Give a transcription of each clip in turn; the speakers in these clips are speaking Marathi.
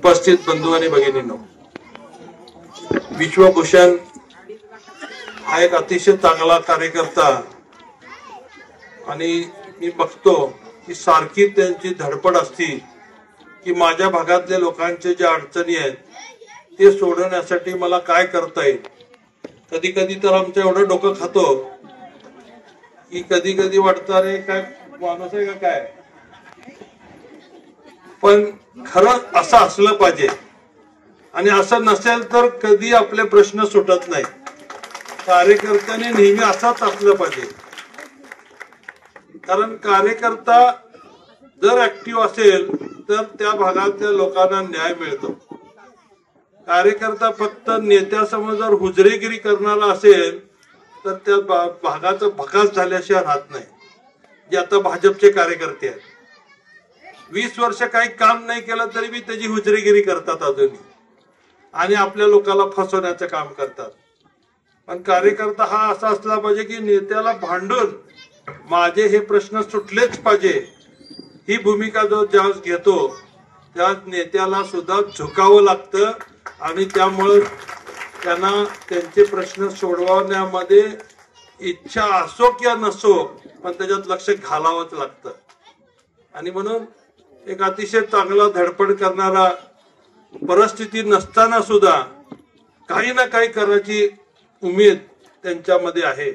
उपस्थित बंधू आणि भगिनींनो, विश्वभूषण हा एक अतिशय चांगला कार्यकर्ता आणि मी बघतो की सारखी त्यांची धडपड असती की माझ्या भागातल्या लोकांचे जे अडचणी आहेत ते सोडवण्यासाठी मला काय करता येईल. कधी कधी तर आमचं एवढं डोकं खातो की कधी कधी वाटतं अरे काय माणूस आहे का काय. पण खरं असं असलं पाहिजे आणि असं नसेल तर कधी आपले प्रश्न सुटत नाही. कार्यकर्त्याने नेहमी असाच असलं पाहिजे, कारण कार्यकर्ता जर ऍक्टिव्ह असेल तर त्या भागातल्या लोकांना न्याय मिळतो. कार्यकर्ता फक्त नेत्यासमोर जर हुजरेगिरी करणारा असेल तर त्या भागाचा भकास झाल्याशिवाय राहत नाही. जे आता भाजपचे कार्यकर्ते आहेत, 20 वर्ष काही काम नाही केलं तरी बी त्याची हुजरेगिरी करतात अजूनही आणि आपल्या लोकांना फसवण्याचं काम करतात. पण कार्यकर्ता हा असा असला पाहिजे की नेत्याला भांडून माझे हे प्रश्न सुटलेच पाहिजे ही भूमिका जो ज्यावेळेस घेतो त्यावेळेस नेत्याला सुद्धा झुकावं लागतं आणि त्यामुळे त्यांना त्यांचे प्रश्न सोडवण्यामध्ये इच्छा असो किंवा नसो पण त्याच्यात लक्ष घालावंच लागतं. आणि म्हणून एक अतिशय चांगला धडपड करणारा, परिस्थिती नसताना सुद्धा काही ना काही करण्याची उमेद त्यांच्यामध्ये आहे.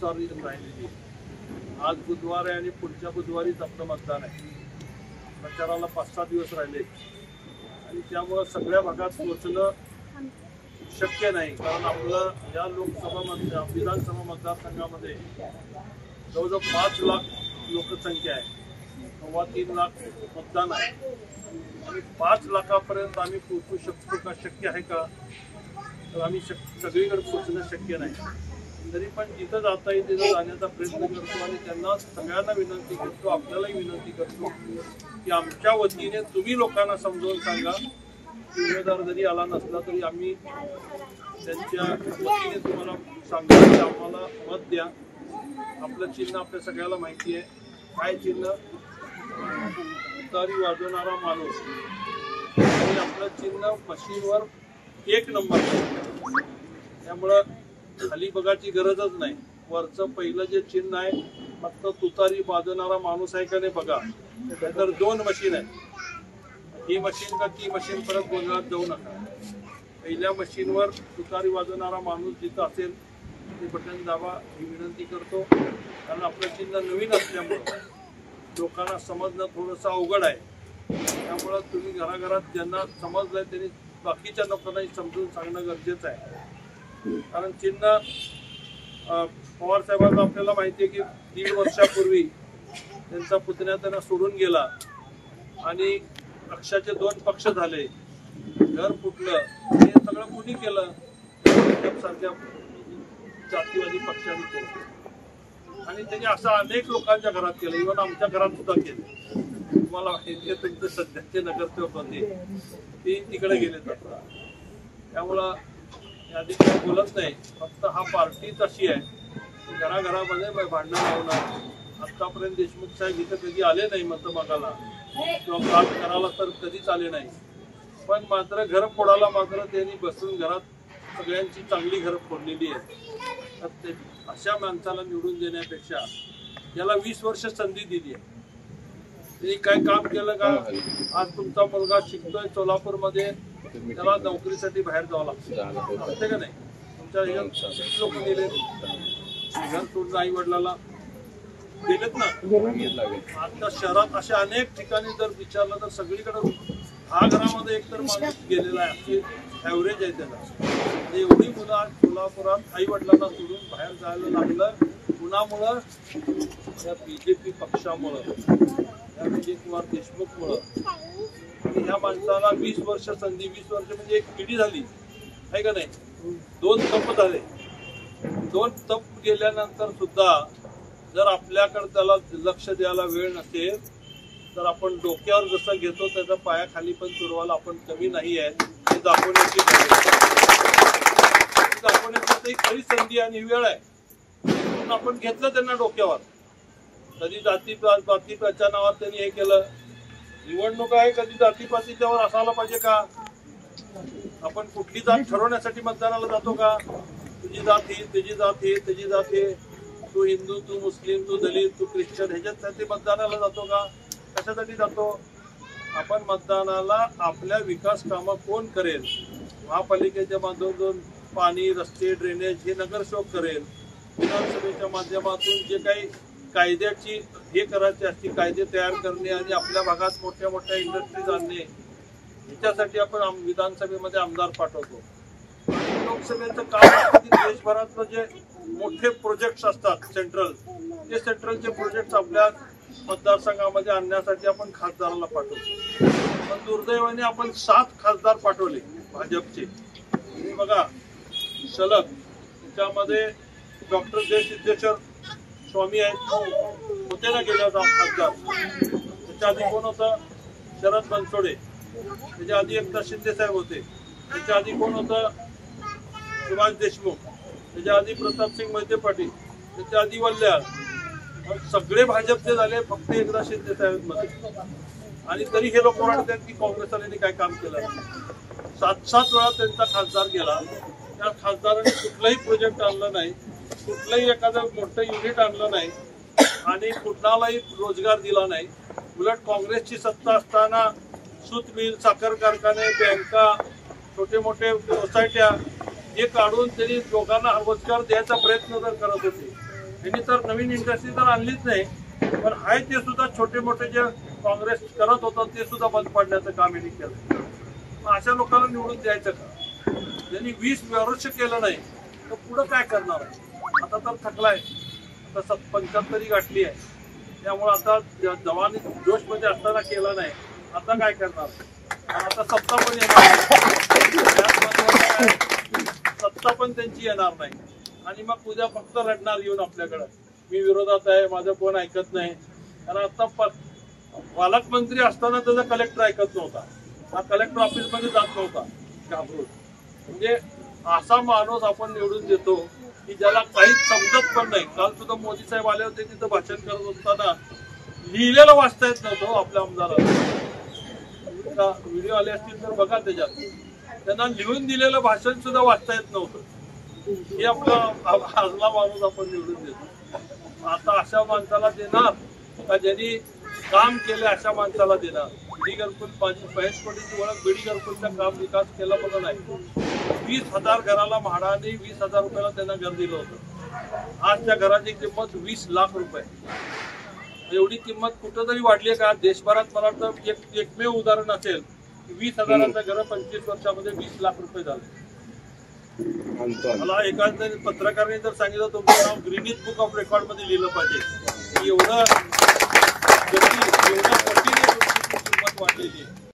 दिवसावर राहिलेली आहे. आज बुधवार आहे आणि पुढच्या बुधवारीच आपलं मतदान आहे. प्रचाराला 5-6 दिवस राहिले आणि त्यामुळं सगळ्या भागात पोहोचणं शक्य नाही. कारण आपलं या लोकसभा विधानसभा मतदारसंघामध्ये जवळजवळ 5 लाख लोकसंख्या आहे. 3.25 लाख मतदान आहे आणि 5 लाखापर्यंत आम्ही पोहोचू शकतो का, शक्य आहे का? तर आम्ही सगळीकडे पोहोचणं शक्य नाही. तरी पण जिथं जाता येईल तिथं जाण्याचा प्रयत्न करतो आणि त्यांना सगळ्यांना विनंती करतो, आपल्यालाही विनंती करतो की आमच्या वतीने तुम्ही लोकांना समजावून सांगा की उमेदवार जरी आला नसला तरी आम्ही त्यांच्या वतीने तुम्हाला सांगतो की आम्हाला मत द्या. आपलं चिन्ह आपल्या सगळ्याला माहिती आहे. काय चिन्ह? तुतारी वाजवणारा माणूस. आणि आपलं चिन्ह मशीनवर 1 नंबर. त्यामुळं खाली बघायची गरजच नाही. वरचं पहिलं जे चिन्ह आहे फक्त तुतारी वाजवणारा माणूस आहे का नाही बघा. तर 2 मशीन आहेत. ही मशीन का ती मशीन परत गोंधळात जाऊ नका. पहिल्या मशीनवर तुतारी वाजवणारा माणूस जिथं असेल ते बटन दाबा ही विनंती करतो. कारण आपलं चिन्ह नवीन असल्यामुळं लोकांना समजणं थोडंसं अवघड आहे. त्यामुळं तुम्ही घराघरात ज्यांना समजलंय त्यांनी बाकीच्या लोकांनाही समजून सांगणं गरजेचं आहे. कारण चिन्ह पवार साहेबांना आपल्याला माहिती आहे की 1.5 वर्षापूर्वी त्यांचा पुतण्या त्यांना सोडून गेला आणि पक्षाचे 2 पक्ष झाले, घर फुटलं. हे सगळं कुणी केलं? सारख्या जातीवादी पक्षाने केलं आणि त्यांनी असं अनेक लोकांच्या घरात केलं. इव्हन आमच्या घरात सुद्धा केलं. तुम्हाला माहिती आहे तुमचे सध्याचे नगरसेवक होते ते तिकडे गेले जातात. त्यामुळं यादी काही बोलत नाही. फक्त हा पार्टीच अशी आहे घराघरामध्ये भांडणं लावणार. आतापर्यंत देशमुख साहेब इथं कधी आले नाही मत मागायला किंवा काम करायला तर कधीच आले नाही. पण मात्र घर फोडायला मात्र त्यांनी बसून घरात सगळ्यांची चांगली घरं फोडलेली आहेत. तर अशा माणसाला निवडून देण्यापेक्षा याला 20 वर्ष संधी दिली आहे. त्यांनी काय काम केलं का? आज तुमचा मुलगा शिकतोय सोलापूरमध्ये, त्याला नोकरीसाठी बाहेर जावं लागतं असते का नाही? तुमच्या ह्याच्यात लोक गेले घर सोडून आई वडिलाला गेलेत ना. आता शहरात अशा अनेक ठिकाणी जर विचारलं तर सगळीकडे 10 घरामध्ये एकतर माणूस गेलेला आहे. अशी ॲव्हरेज आहे त्याला. एवढी मुलं आज सोलापुरात आई वडिलांना सोडून बाहेर जायला लागलं कुणामुळं? या BJP पक्षामुळं, या विजय कुमार देशमुखमुळं. आणि ह्या माणसाला 20 वर्ष संधी, 20 वर्ष म्हणजे एक पिढी झाली आहे का नाही? 2 तप झाले. 2 तप गेल्यानंतर सुद्धा जर आपल्याकडे त्याला लक्ष द्यायला वेळ नसेल तर आपण डोक्यावर जसं घेतो त्याच्या पायाखाली पण तुरवायला आपण कमी नाही आहे हे दाखवण्याची खरी संधी आणि वेळ आहे. म्हणून आपण घेतलं त्यांना डोक्यावर. कधी जातीपातीच्या नावावर त्यांनी हे केलं. निवडणूक आहे, कधी जातीपातीच्यावर असायला पाहिजे का? आपण कुठली जात ठरवण्यासाठी मतदानाला जातो का? तुझी जात ही, तुझी जात ही, तुझी जात ही, तू हिंदू, तू मुस्लिम, तू दलित, तू ख्रिश्चन, ह्याच्यासाठी मतदानाला जातो का? कशासाठी जातो? आपण मतदानाला आपल्या विकास कामं कोण करेल, महापालिकेच्या माध्यमातून पाणी, रस्ते, ड्रेनेज हे नगरसेवक करेल. विधानसभेच्या माध्यमातून जे काही कायद्याची हे करायची असते, कायदे तयार करणे आणि आपल्या भागात मोठ्या मोठ्या इंडस्ट्रीज आणणे, ह्याच्यासाठी आपण विधानसभेमध्ये आमदार पाठवतो. आणि लोकसभेचं काम देशभरातलं जे मोठे प्रोजेक्ट्स असतात सेंट्रल, ते सेंट्रलचे प्रोजेक्ट्स आपल्या मतदारसंघामध्ये आणण्यासाठी आपण खासदाराला पाठवतो. पण दुर्दैवाने आपण 7 खासदार पाठवले भाजपचे. बघा सलग त्याच्यामध्ये डॉक्टर जय सिद्धेश्वर स्वामी आहेत, होते ना गेल्या खासदार. त्याच्या आधी कोण होतं? शरद बनसोडे. त्याच्या आधी एकनाथ शिंदे साहेब होते. त्याच्या आधी कोण होतं? सुभाष देशमुख. त्याच्या आधी प्रतापसिंग मोहिते पाटील. त्याच्या आधी वल्ल्याळ. सगळे भाजपचे झाले, फक्त एकनाथ शिंदे साहेब मध्ये. आणि तरी हे लोक म्हणतात की काँग्रेसवाल्यांनी काय काम केलं. 7-7 वेळा त्यांचा खासदार गेला. त्या खासदारांनी कुठलाही प्रोजेक्ट आणलं नाही, कुठलंही एखादं मोठं युनिट आणलं नाही आणि कुणालाही रोजगार दिला नाही. उलट काँग्रेसची सत्ता असताना सूत मिल, साखर कारखाने, बँका, छोटे मोठे सोसायट्या हे काढून त्यांनी लोकांना रोजगार द्यायचा प्रयत्न तर करत होते. त्यांनी तर नवीन इंडस्ट्री तर आणलीच नाही, पण आहे ते सुद्धा छोटे मोठे जे काँग्रेस करत होतं ते सुद्धा बंद पडण्याचं काम यांनी केलं. अशा लोकांना निवडून द्यायचं का? ज्यांनी 20 वर्ष केलं नाही तर पुढं काय करणार आहे? आता तर थकलाय, आता 75 गाठली आहे, त्यामुळे आता जवानी जोश मध्ये असताना केला नाही, आता काय करणार? आता सत्ता पण येणार, सत्ता पण त्यांची येणार नाही आणि मग उद्या फक्त रडणार येऊन आपल्याकडं, मी विरोधात आहे, माझं कोण ऐकत नाही. कारण आता पालकमंत्री असताना त्याचा कलेक्टर ऐकत नव्हता, हा कलेक्टर ऑफिस मध्ये जात नव्हता घाबरून. म्हणजे असा माणूस आपण निवडून देतो की ज्याला काहीच समजत पण नाही. काल सुद्धा मोदी साहेब आले होते, तिथं भाषण करत असताना लिहिलेलं वाचता येत नव्हतं आपल्या आमदाराला. व्हिडिओ आले असतील तर बघा, त्याच्यात त्यांना लिहून दिलेलं भाषण सुद्धा वाचता येत नव्हतं. हे आपला आजला माणूस आपण निवडून देतो. आता अशा माणसाला देणार का ज्यांनी काम केले अशा माणसाला देणार? बीडी घरकुल, माझी 22 कोटीची ओळख बीडी घरकुलचा काम विकास केला बघा नाही. 20,000 घराला म्हाडाने 20,000 रुपयाला त्यांना घर दिलं होतं. आज त्या घराची किंमत 20 लाख रुपये. एवढी किंमत कुठंतरी वाढली आहे का देशभरात? मला वाटतं एकमेव उदाहरण असेल, 20,000चं घर 25 वर्षामध्ये 20 लाख रुपये झाले. मला एखाद्या पत्रकाराने जर सांगितलं तुमचं नाव ग्रीनिज बुक ऑफ रेकॉर्ड मध्ये लिहिलं पाहिजे, एवढं मोठी किंमत वाढलेली आहे.